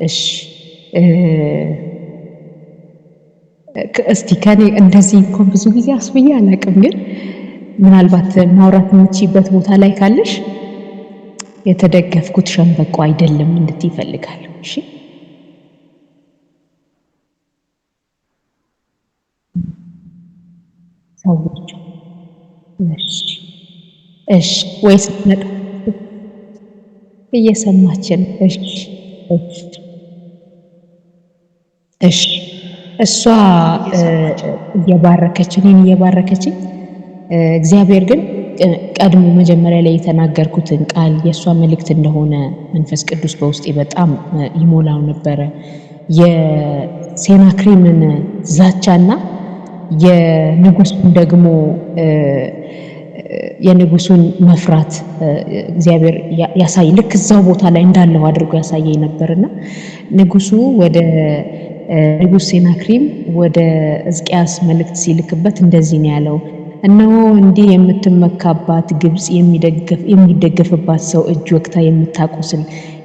እሺ እስቲ ከኔ እንደዚህ እንኳን ብዙ ጊዜ አስብዬ አላውቅም፣ ግን ምናልባት ማውራት የምትችይበት ቦታ ላይ ካለሽ የተደገፍኩት ሸንበቆ አይደለም እንድትይ እፈልጋለሁ። እሺ ሰዎች እሺ እሺ ወይስ መጣ እየሰማችን እሺ እሺ እሺ እሷ እየባረከችኝ እኔን እየባረከችኝ እግዚአብሔር ግን ቀድሞ መጀመሪያ ላይ የተናገርኩትን ቃል የእሷ መልእክት እንደሆነ መንፈስ ቅዱስ በውስጤ በጣም ይሞላው ነበረ። የሴናክሪምን ዛቻና የንጉሱን ደግሞ የንጉሱን መፍራት እግዚአብሔር ያሳይ ልክ እዛው ቦታ ላይ እንዳለው አድርጎ ያሳየኝ ነበርና ንጉሱ ወደ ንጉስ ሴናክሪም ወደ ሕዝቅያስ መልእክት ሲልክበት እንደዚህ ነው ያለው። እነሆ እንዲህ የምትመካባት ግብጽ የሚደገፍባት ሰው እጅ ወቅታ የምታቆስል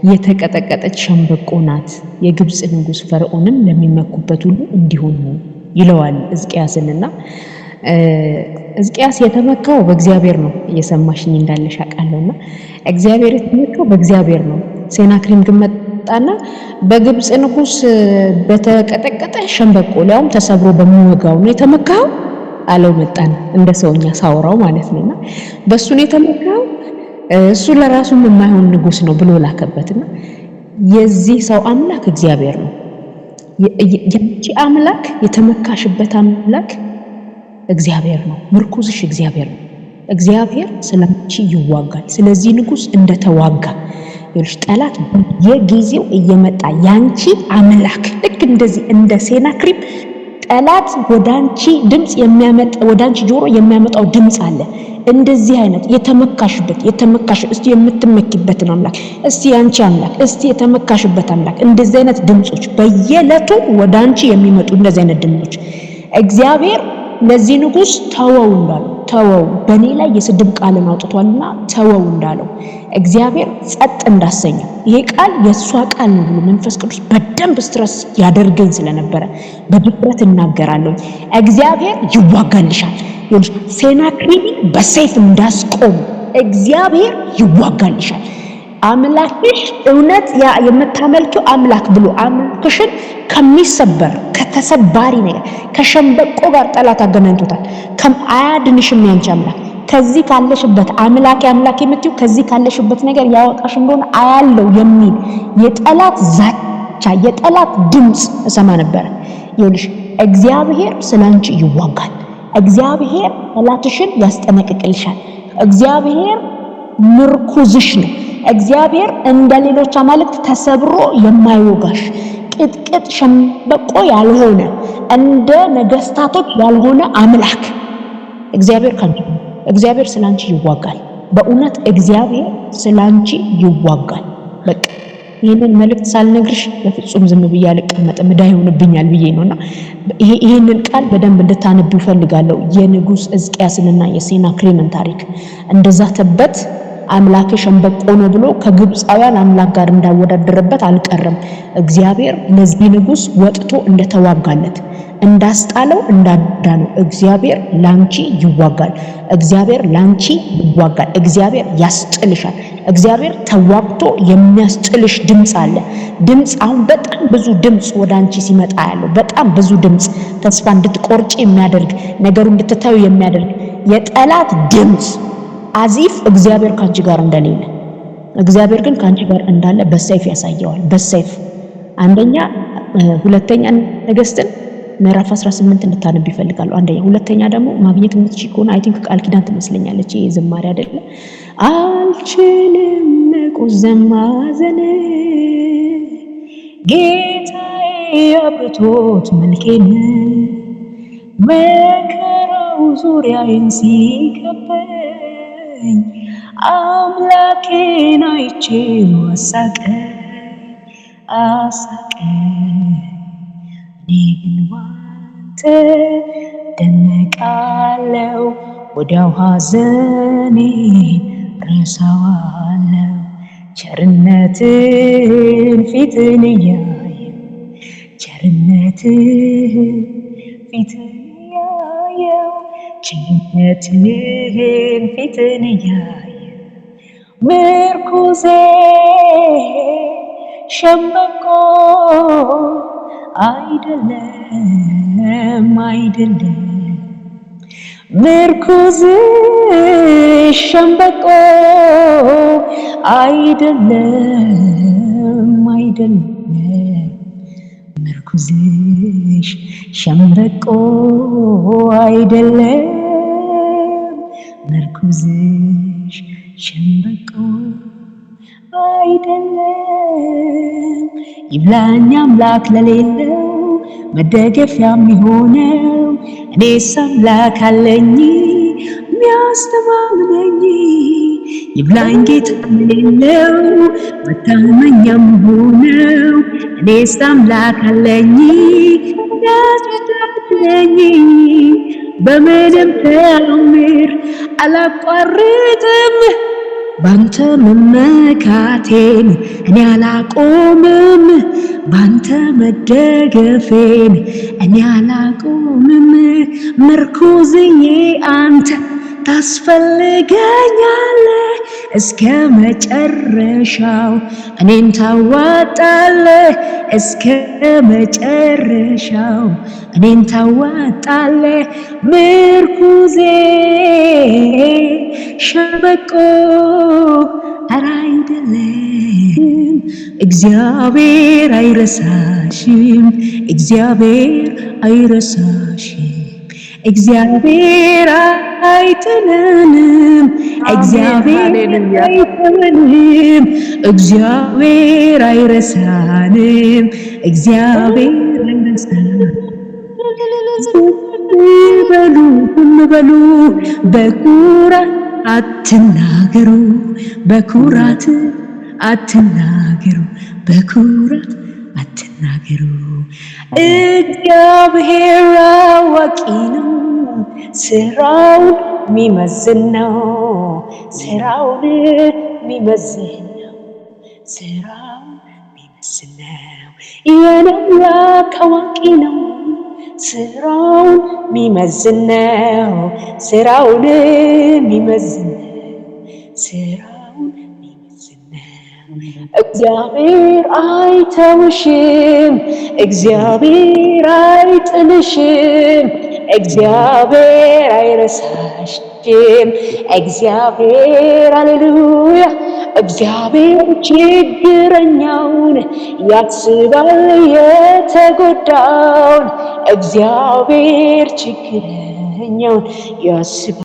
የተቀጠቀጠች ሸምበቆ ናት። የግብጽ ንጉስ ፈርዖንም ለሚመኩበት ሁሉ እንዲሆን ነው ይለዋል ሕዝቅያስንና ሕዝቅያስ የተመካው በእግዚአብሔር ነው። እየሰማሽኝ እንዳለሽ አውቃለሁና እግዚአብሔር የተመካው በእግዚአብሔር ነው። ሴናክሪም ግን መጣና በግብጽ ንጉስ በተቀጠቀጠ ሸምበቆ ሊያውም ተሰብሮ በሚወጋው ነው የተመካው አለው። መጣና እንደ ሰውኛ ሳወራው ማለት ነውና በሱ ነው የተመካው፣ እሱ ለራሱም የማይሆን ንጉስ ነው ብሎ ላከበትና የዚህ ሰው አምላክ እግዚአብሔር ነው። የአንቺ አምላክ የተመካሽበት አምላክ እግዚአብሔር ነው። ምርኩዝሽ እግዚአብሔር ነው። እግዚአብሔር ስለአንቺ ይዋጋል። ስለዚህ ንጉስ እንደተዋጋ ይልሽ ጠላት የጊዜው እየመጣ ያንቺ አምላክ ልክ እንደዚህ እንደ ሴናክሪም ጠላት ወዳንቺ ድምጽ የሚያመጣ ወዳንቺ ጆሮ የሚያመጣው ድምጽ አለ። እንደዚህ አይነት የተመካሽ እስቲ የምትመኪበትን አምላክ እስቲ ያንቺ አምላክ እስቲ የተመካሽበት አምላክ እንደዚህ አይነት ድምጾች በየለቱ ወዳንቺ የሚመጡ እንደዚህ አይነት ድምጾች እግዚአብሔር ለዚህ ንጉስ ተወው እንዳለው ተወው በኔ ላይ የስድብ ቃልን አውጥቷልና ተወው እንዳለው እግዚአብሔር ጸጥ እንዳሰኘው ይሄ ቃል የሷ ቃል ነው ብሎ መንፈስ ቅዱስ በደንብ ስትረስ ያደርገኝ ስለነበረ በድፍረት እናገራለሁ። እግዚአብሔር ይዋጋልሻል። ይልሽ ሴናክሪም በሰይፍ እንዳስቆም እግዚአብሔር ይዋጋልሻል። አምላክሽ እውነት ያ የምታመልከው አምላክ ብሎ አምላክሽን ከሚሰበር ከተሰባሪ ነገር ከሸምበቆ ጋር ጠላት አገናኝቶታል። አያድንሽም ያንቺ አምላክ ከዚህ ካለሽበት አምላክ የምትዩ ከዚህ ካለሽበት ነገር ያወጣሽ እንደሆነ አያለው የሚል የጠላት ዛቻ የጠላት ድምጽ እሰማ ነበር። ይልሽ እግዚአብሔር ስላንቺ ይዋጋል። እግዚአብሔር ጠላትሽን ያስጠነቅቅልሻል። እግዚአብሔር ምርኩዝሽ ነው። እግዚአብሔር እንደሌሎች አማልክት ተሰብሮ የማይወጋሽ ቅጥቅጥ ሸምበቆ ያልሆነ እንደ ነገስታቶች ያልሆነ አምላክ እግዚአብሔር ስላንቺ ይዋጋል። በእውነት እግዚአብሔር ስላንቺ ይዋጋል። በቃ ይሄንን መልእክት ሳልነግርሽ በፍጹም ዝም ብዬ አልቀመጥም፣ ዕዳ ይሆንብኛል ብዬ ነውና ይሄንን ቃል በደንብ እንድታነቡ ፈልጋለሁ። የንጉስ ሕዝቅያስንና የሴናክሪምን ታሪክ እንደዛተበት አምላክ ሸምበቆ ነው ብሎ ከግብፃውያን አምላክ ጋር እንዳወዳደረበት አልቀረም። እግዚአብሔር ለዚህ ንጉስ ወጥቶ እንደተዋጋለት እንዳስጣለው እንዳዳነው እግዚአብሔር ላንቺ ይዋጋል። እግዚአብሔር ላንቺ ይዋጋል። እግዚአብሔር ያስጥልሻል። እግዚአብሔር ተዋግቶ የሚያስጥልሽ ድምጽ አለ። ድምጽ አሁን በጣም ብዙ ድምጽ ወዳንቺ ሲመጣ ያለው በጣም ብዙ ድምጽ ተስፋ እንድትቆርጪ የሚያደርግ ነገሩ እንድትታዩ የሚያደርግ የጠላት ድምጽ አዚፍ እግዚአብሔር ካንቺ ጋር እንደሌለ እግዚአብሔር ግን ካንቺ ጋር እንዳለ በሰይፍ ያሳየዋል። በሰይፍ ሁለተኛ ነገስትን ምዕራፍ 18 እንድታነብ ይፈልጋሉ። ሁለተኛ ደግሞ ማግኘት የምትችይ ከሆነ አይ ቲንክ ቃል ኪዳን ትመስለኛለች። ይሄ ዝማሬ አይደለ? አልችልም ቁዘም ማዘን ጌታዬ አብርቶት መልኬን መከራው ዙሪያዬን ሲከበኝ አምላኬን አይቼው አሳቀኝ። እኔ ግን ባንተ ደነቃለው፣ ወዲያው ሐዘኔን ረሳዋለው። ቸርነትን ፊትን እያየው ቸርነትን ፊትን እያየው ቸርነትን ፊትን እያየው ምርኩዜ ሸምበቆ አይደለም አይደለም ምርኩዝ ሸምበቆ አይደለም አይደለም ምርኩዝሽ ሸምበቆ አይደለም ምርኩዝሽ ሸምበቆ አይደለም ይብላኝ አምላክ ለሌለው መደገፊያ የሚሆነው እኔስ አምላክ አለኝ የሚያስተማምነኝ ይብላኝ ጌታ ለሌለው መታመኛም ሆነው እኔስ አምላክ አለኝ የሚያስተማምነኝ በምንም ተአምር አላቋርጥም ባንተ መመካቴን እኔ አላቆምም ባንተ መደገፌን እኔ አላቆምም ምርኩዝዬ አንተ ታስፈልገኛለህ እስከ መጨረሻው እኔን ታዋጣለህ እስከ መጨረሻው እኔን ታዋጣለህ ምርኩዜ ሸምበቆ ኧረ አይደለም እግዚአብሔር አይረሳሽም እግዚአብሔር አይረሳሽም እግዚአብሔር አይጥለንም እግዚአብሔር አይተወንም እግዚአብሔር አይረሳንም እግዚአብሔር አይረሳንም በሉ በኩራት አትናገሩ በኩራት አትናገሩ በኩራት አትናገሩ እግዚአብሔር አዋቂ ነው ስራውን የሚመዝን ነው ስራውን የሚመዝን ነው ስራውን የሚመዝን ነው የኔ አምላክ አዋቂ ነው ስራውን የሚመዝን ነው ስራውን የሚመዝን ነው ስራውን የሚመዝን ነው እግዚአብሔር አይተውሽም እግዚአብሔር አይጥልሽም እግዚአብሔር አይረሳሽም እግዚአብሔር ሃሌሉያ እግዚአብሔር ችግረኛውን ያስባል የተጎዳውን እግዚአብሔር ችግረኛውን ያስባል